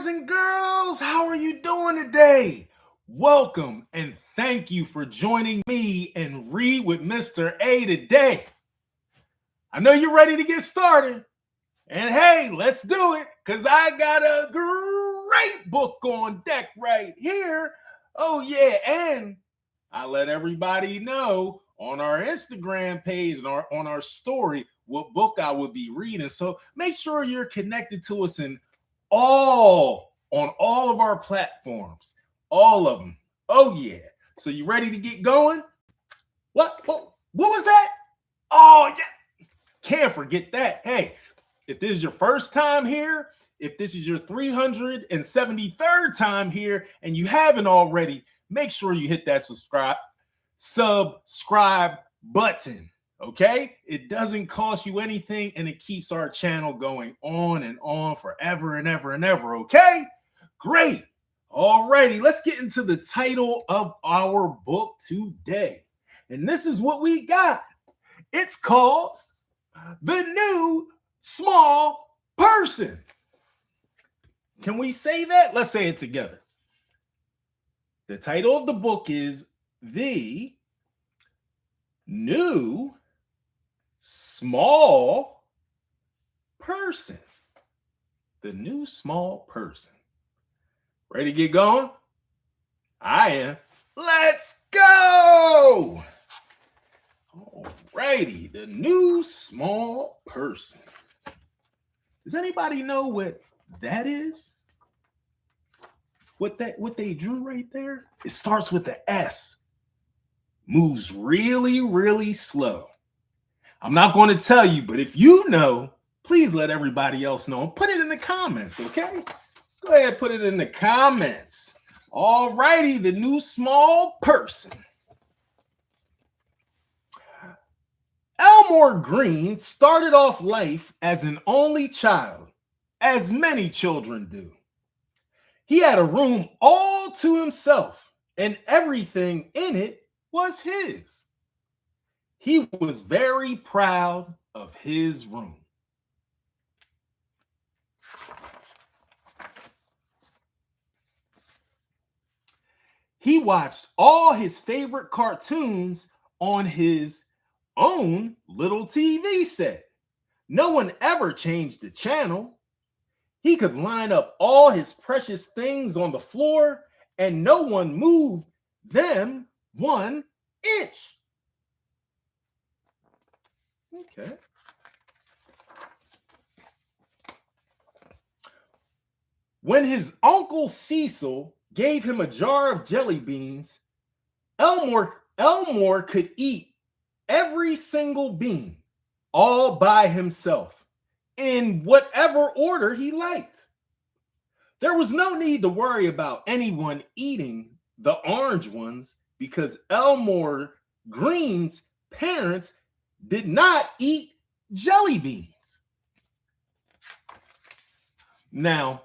boys and girls, how are you doing today? Welcome and thank you for joining me and Read with Mr. A today. I know you're ready to get started. And hey, let's do it because I got a great book on deck right here. Oh, yeah. And I let everybody know on our Instagram page and on our story what book I would be reading. So make sure you're connected to us on all of our platforms, all of them. Oh yeah. So you ready to get going? What was that? Oh yeah. Can't forget that. Hey, if this is your first time here, if this is your 373rd time here and you haven't already, make sure you hit that subscribe button. Okay, it doesn't cost you anything and it keeps our channel going on and on forever and ever and ever. Okay, great. Alrighty, let's get into the title of our book today. And this is what we got. It's called The New Small Person. Can we say that? Let's say it together. The title of the book is The New Small Person. The New Small Person. Ready to get going? I am. Let's go! Alrighty, The New Small Person. Does anybody know what that is? What they drew right there? It starts with the S. Moves really, really slow. I'm not going to tell you, but if you know, please let everybody else know and put it in the comments, okay? Go ahead, put it in the comments. All righty, The New Small Person. Elmore Green started off life as an only child, as many children do. He had a room all to himself, and everything in it was his. He was very proud of his room. He watched all his favorite cartoons on his own little TV set. No one ever changed the channel. He could line up all his precious things on the floor and no one moved them 1 inch. Okay. When his uncle Cecil gave him a jar of jelly beans, Elmore could eat every single bean all by himself in whatever order he liked. There was no need to worry about anyone eating the orange ones because Elmore Green's parents did not eat jelly beans. Now,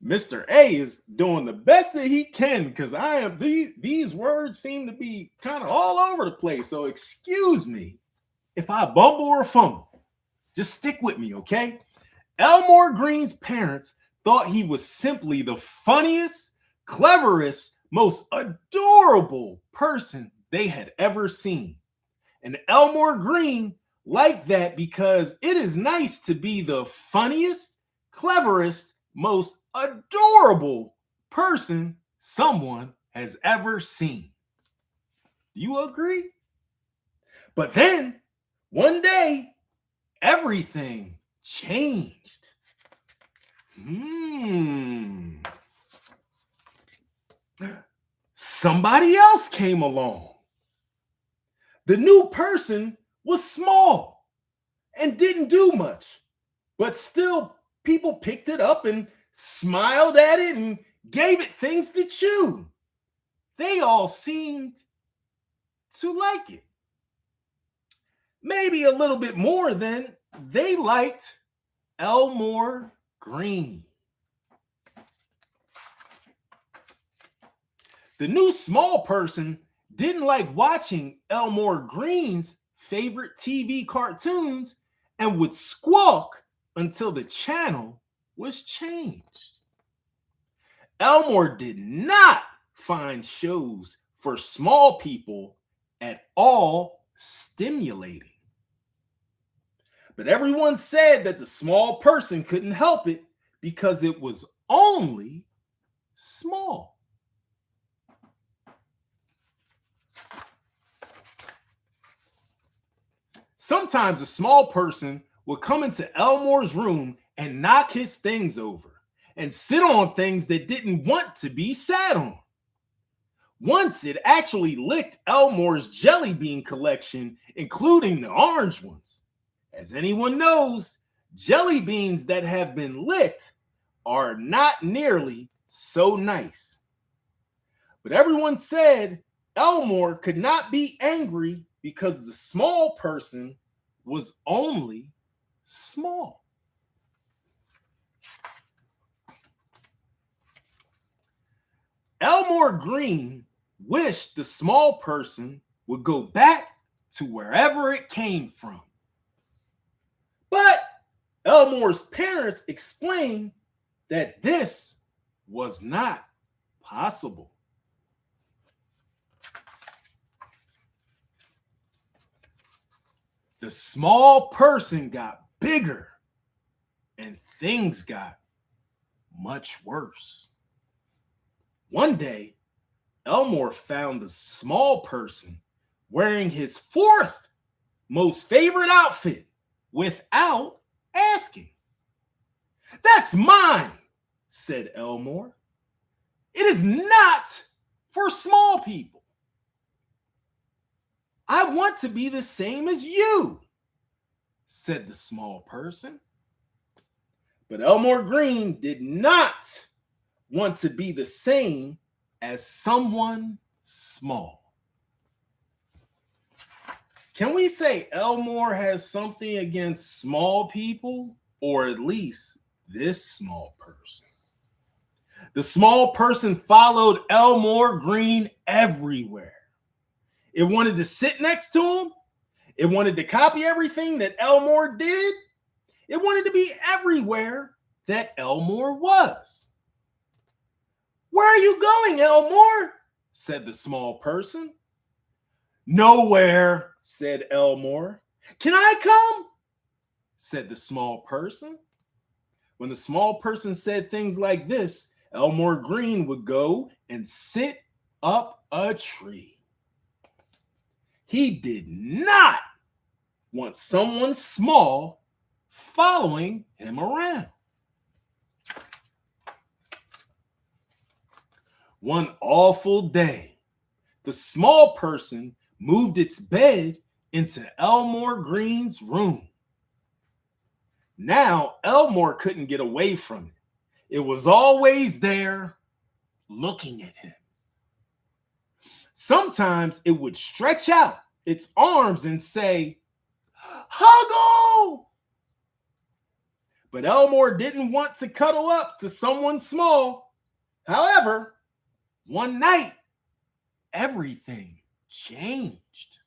Mr. A is doing the best that he can because these words seem to be kind of all over the place. So excuse me if I bumble or fumble. Just stick with me, okay? Elmore Green's parents thought he was simply the funniest, cleverest, most adorable person they had ever seen. And Elmore Green liked that because it is nice to be the funniest, cleverest, most adorable person someone has ever seen. Do you agree? But then, one day, everything changed. Somebody else came along. The new person was small and didn't do much, but still people picked it up and smiled at it and gave it things to chew. They all seemed to like it. Maybe a little bit more than they liked Elmore Green. The new small person didn't like watching Elmore Green's favorite TV cartoons and would squawk until the channel was changed. Elmore did not find shows for small people at all stimulating. But everyone said that the small person couldn't help it because it was only small. Sometimes a small person would come into Elmore's room and knock his things over and sit on things that didn't want to be sat on. Once it actually licked Elmore's jelly bean collection, including the orange ones. As anyone knows, jelly beans that have been licked are not nearly so nice. But everyone said Elmore could not be angry because the small person was only small. Elmore Green wished the small person would go back to wherever it came from. But Elmore's parents explained that this was not possible. The small person got bigger and things got much worse. One day, Elmore found the small person wearing his fourth most favorite outfit without asking. "That's mine," said Elmore. "It is not for small people. I want to be the same as you," said the small person. But Elmore Green did not want to be the same as someone small. Can we say Elmore has something against small people, or at least this small person? The small person followed Elmore Green everywhere. It wanted to sit next to him. It wanted to copy everything that Elmore did. It wanted to be everywhere that Elmore was. "Where are you going, Elmore?" said the small person. "Nowhere," said Elmore. "Can I come?" said the small person. When the small person said things like this, Elmore Green would go and sit up a tree. He did not want someone small following him around. One awful day, the small person moved its bed into Elmore Green's room. Now, Elmore couldn't get away from it. It was always there, looking at him. Sometimes it would stretch out its arms and say, "Huggle!" But Elmore didn't want to cuddle up to someone small. However, one night, everything changed.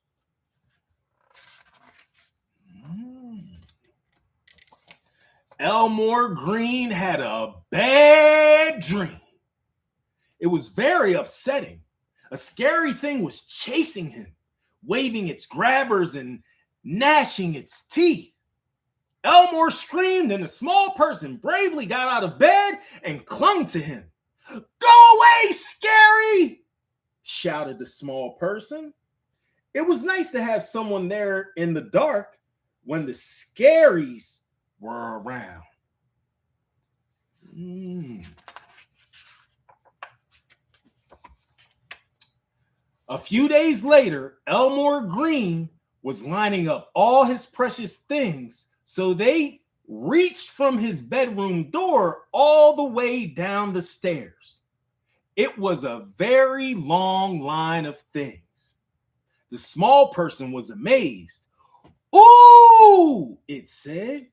Elmore Green had a bad dream. It was very upsetting. A scary thing was chasing him, waving its grabbers and gnashing its teeth. Elmore screamed, and the small person bravely got out of bed and clung to him. "Go away, Scary!" shouted the small person. It was nice to have someone there in the dark when the scaries were around. A few days later, Elmore Green was lining up all his precious things, so they reached from his bedroom door all the way down the stairs. It was a very long line of things. The small person was amazed. "Ooh," it said.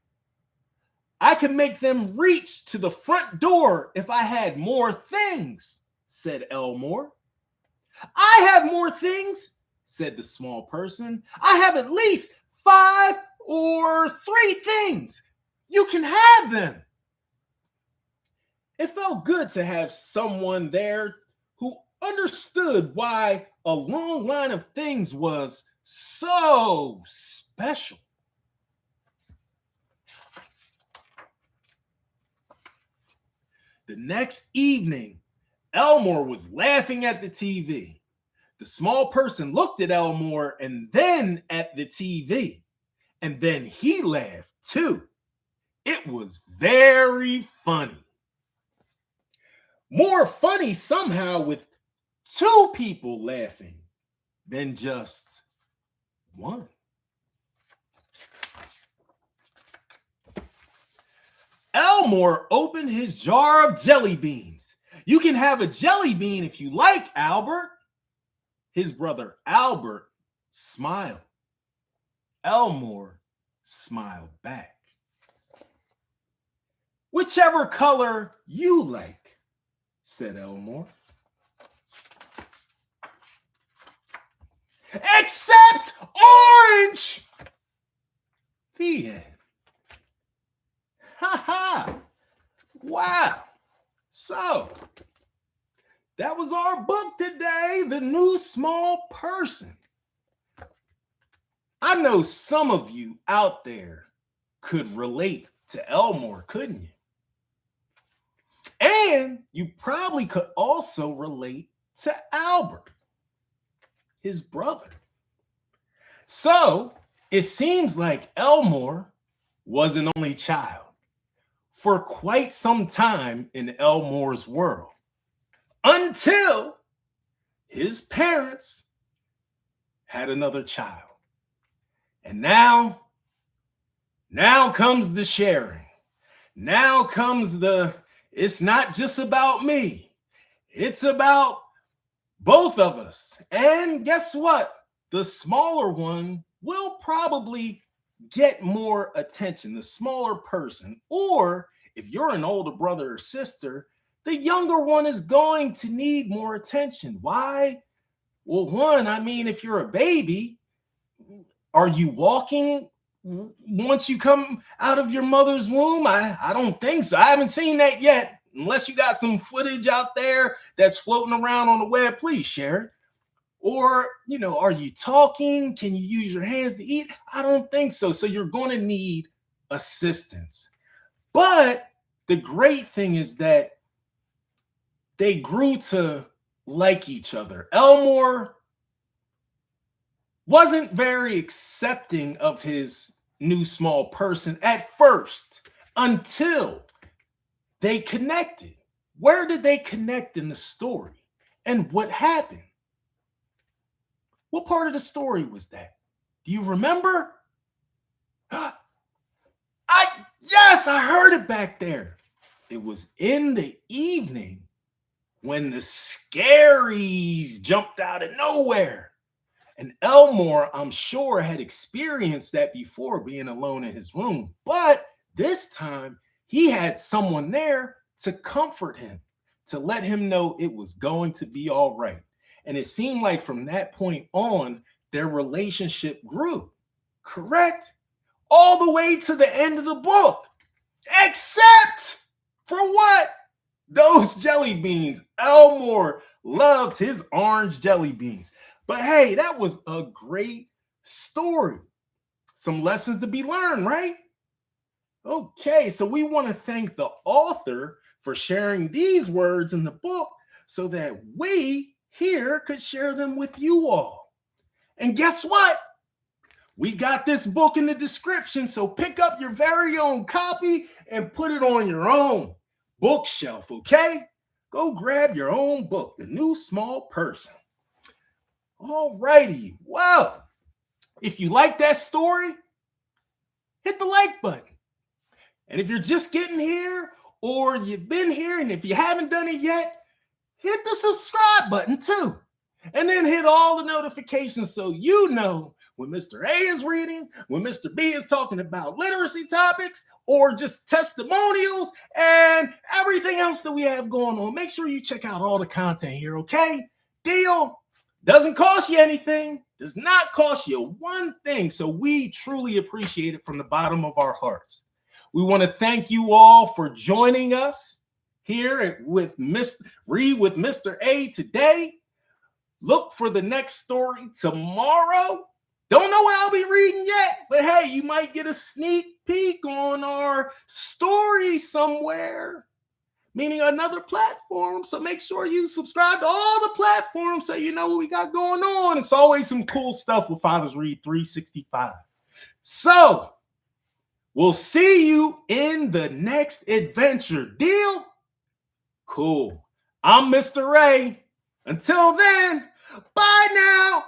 "I could make them reach to the front door if I had more things," said Elmore. "I have more things," said the small person. "I have at least 5 or 3 things. You can have them." It felt good to have someone there who understood why a long line of things was so special. The next evening, Elmore was laughing at the TV. The small person looked at Elmore and then at the TV. And then he laughed too. It was very funny. More funny somehow with two people laughing than just one. Elmore opened his jar of jelly beans. You can have a jelly bean if you like, Albert. His brother Albert smiled. Elmore smiled back. Whichever color you like, said Elmore. Except orange! The end. Ha ha! Wow. So, that was our book today, The New Small Person. I know some of you out there could relate to Elmore, couldn't you? And you probably could also relate to Albert, his brother. So, it seems like Elmore was an only child for quite some time in Elmore's world, until his parents had another child. And now comes the sharing. Now comes it's not just about me. It's about both of us. And guess what? The smaller one will probably get more attention, the smaller person. Or if you're an older brother or sister, the younger one is going to need more attention. Why? Well, one, I mean, if you're a baby, are you walking once you come out of your mother's womb? I don't think so. I haven't seen that yet. Unless you got some footage out there that's floating around on the web, please share it. Or, are you talking? Can you use your hands to eat? I don't think so. So you're going to need assistance. But the great thing is that they grew to like each other. Elmore wasn't very accepting of his new small person at first until they connected. Where did they connect in the story? And what happened? What part of the story was that? Do you remember? Yes, I heard it back there. It was in the evening when the scaries jumped out of nowhere. And Elmore, I'm sure, had experienced that before, being alone in his room. But this time, he had someone there to comfort him, to let him know it was going to be all right. And it seemed like from that point on, their relationship grew, correct? All the way to the end of the book, except for what? Those jelly beans. Elmore loved his orange jelly beans. But hey, that was a great story. Some lessons to be learned, right? Okay, so we want to thank the author for sharing these words in the book so that we here could share them with you all. And guess what? We got this book in the description, so pick up your very own copy and put it on your own bookshelf, okay? Go grab your own book, The New Small Person. All righty. Well, if you like that story, hit the like button. And if you're just getting here or you've been here and if you haven't done it yet, hit the subscribe button too. And then hit all the notifications so you know when Mr. A is reading, when Mr. B is talking about literacy topics or just testimonials and everything else that we have going on. Make sure you check out all the content here, okay? Deal? Doesn't cost you anything. Does not cost you one thing. So we truly appreciate it from the bottom of our hearts. We want to thank you all for joining us here with Read with Mr. A today. Look for the next story tomorrow. Don't know what I'll be reading yet, but hey, you might get a sneak peek on our story somewhere, meaning another platform. So make sure you subscribe to all the platforms so you know what we got going on. It's always some cool stuff with Fathers Read 365. So we'll see you in the next adventure. Deal? Cool. I'm Mr. Ray. Until then, bye now.